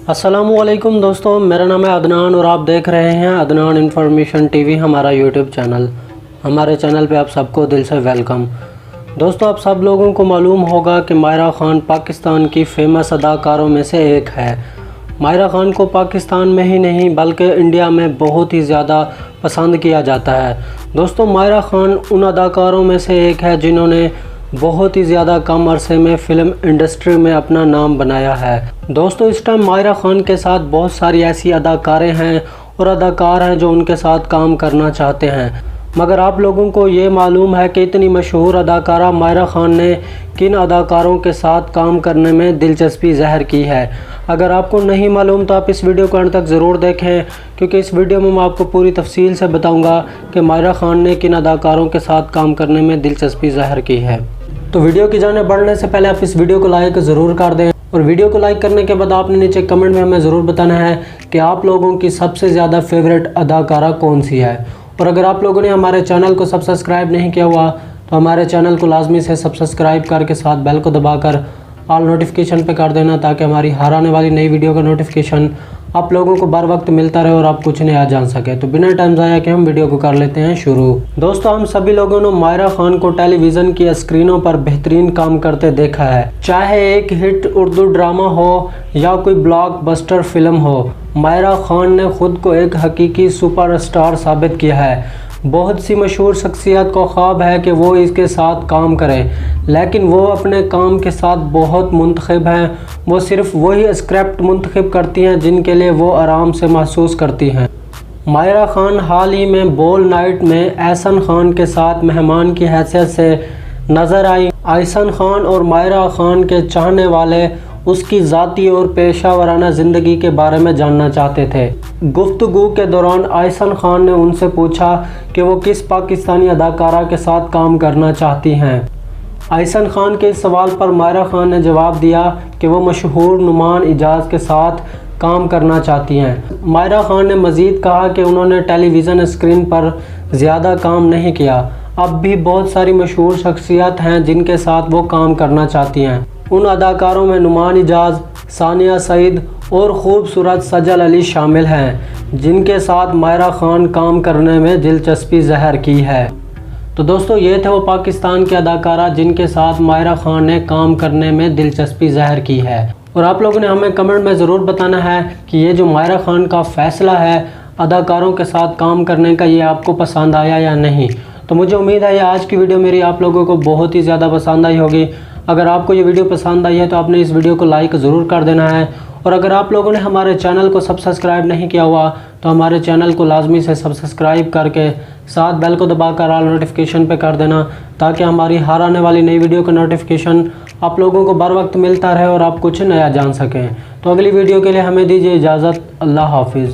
अस्सलामुअलैकुम दोस्तों, मेरा नाम है अदनान और आप देख रहे हैं अदनान इन्फॉर्मेशन टीवी, हमारा यूट्यूब चैनल। हमारे चैनल पे आप सबको दिल से वेलकम। दोस्तों, आप सब लोगों को मालूम होगा कि मायरा ख़ान पाकिस्तान की फ़ेमस अदाकारों में से एक है। मायरा ख़ान को पाकिस्तान में ही नहीं बल्कि इंडिया में बहुत ही ज़्यादा पसंद किया जाता है। दोस्तों, मायरा ख़ान उन अदाकारों में से एक है जिन्होंने बहुत ही ज़्यादा कम अरसे में फ़िल्म इंडस्ट्री में अपना नाम बनाया है। दोस्तों, इस टाइम मायरा ख़ान के साथ बहुत सारी ऐसी अदाकारें हैं और अदाकार हैं जो उनके साथ काम करना चाहते हैं, मगर आप लोगों को ये मालूम है कि इतनी मशहूर अदाकारा मायरा ख़ान ने किन अदाकारों के साथ काम करने में दिलचस्पी ज़ाहिर की है। अगर आपको नहीं मालूम तो आप इस वीडियो को अंत तक ज़रूर देखें, क्योंकि इस वीडियो में मैं आपको पूरी तफसील से बताऊंगा कि मायरा ख़ान ने किन अदाकारों के साथ काम करने में दिलचस्पी ज़ाहिर की है। तो वीडियो की जाने बढ़ने से पहले आप इस वीडियो को लाइक ज़रूर कर दें, और वीडियो को लाइक करने के बाद आपने नीचे कमेंट में हमें ज़रूर बताना है कि आप लोगों की सबसे ज़्यादा फेवरेट अदाकारा कौन सी है। और अगर आप लोगों ने हमारे चैनल को सब्सक्राइब नहीं किया हुआ तो हमारे चैनल को लाजमी से सब्सक्राइब करके साथ बेल को दबाकर ऑल नोटिफिकेशन पे कर देना, ताकि हमारी हर आने वाली नई वीडियो का नोटिफिकेशन आप लोगों को बर वक्त मिलता रहे और आप कुछ नया जान सके। तो बिना टाइम ज़ाया के हम वीडियो को कर लेते हैं शुरू। दोस्तों, हम सभी लोगों ने मायरा ख़ान को टेलीविज़न की स्क्रीनों पर बेहतरीन काम करते देखा है, चाहे एक हिट उर्दू ड्रामा हो या कोई ब्लॉकबस्टर फिल्म हो। मायरा ख़ान ने खुद को एक हकीकी सुपरस्टार साबित किया है। बहुत सी मशहूर शख्सियत को ख्वाब है कि वो इसके साथ काम करें, लेकिन वो अपने काम के साथ बहुत मुंतखब हैं। वो सिर्फ वही स्क्रिप्ट मुंतखब करती हैं जिनके लिए वो आराम से महसूस करती हैं। मायरा ख़ान हाल ही में बॉल नाइट में एहसन ख़ान के साथ मेहमान की हैसियत से नज़र आई। एहसन ख़ान और मायरा ख़ान के चाहने वाले उसकी ज़ाती और पेशा वराना ज़िंदगी के बारे में जानना चाहते थे। गुफ्तगू के दौरान एहसन ख़ान ने उनसे पूछा कि वो किस पाकिस्तानी अदाकारा के साथ काम करना चाहती हैं। एहसन ख़ान के इस सवाल पर मायरा ख़ान ने जवाब दिया कि वो मशहूर नुमान इजाज़ के साथ काम करना चाहती हैं। मायरा ख़ान ने मज़ीद कहा कि उन्होंने टेलीविज़न स्क्रीन पर ज़्यादा काम नहीं किया। अब भी बहुत सारी मशहूर शख्सियत हैं जिनके साथ वो काम करना चाहती हैं। उन अदाकारों में नुमान इजाज़, सानिया सईद और खूबसूरत सजल अली शामिल हैं, जिनके साथ मायरा ख़ान काम करने में दिलचस्पी ज़ाहिर की है। तो दोस्तों, ये थे वो पाकिस्तान के अदाकारा जिनके साथ मायरा ख़ान ने काम करने में दिलचस्पी ज़ाहिर की है। और आप लोगों ने हमें कमेंट में ज़रूर बताना है कि ये जो मायरा ख़ान का फ़ैसला है अदाकारों के साथ काम करने का, ये आपको पसंद आया या नहीं। तो मुझे उम्मीद है ये आज की वीडियो मेरी आप लोगों को बहुत ही ज़्यादा पसंद आई होगी। अगर आपको ये वीडियो पसंद आई है तो आपने इस वीडियो को लाइक ज़रूर कर देना है, और अगर आप लोगों ने हमारे चैनल को सब्सक्राइब नहीं किया हुआ तो हमारे चैनल को लाजमी से सब्सक्राइब करके साथ बेल को दबाकर ऑल नोटिफिकेशन पे कर देना, ताकि हमारी हर आने वाली नई वीडियो का नोटिफिकेशन आप लोगों को बर वक्त मिलता रहे और आप कुछ नया जान सकें। तो अगली वीडियो के लिए हमें दीजिए इजाज़त। अल्लाह हाफिज़।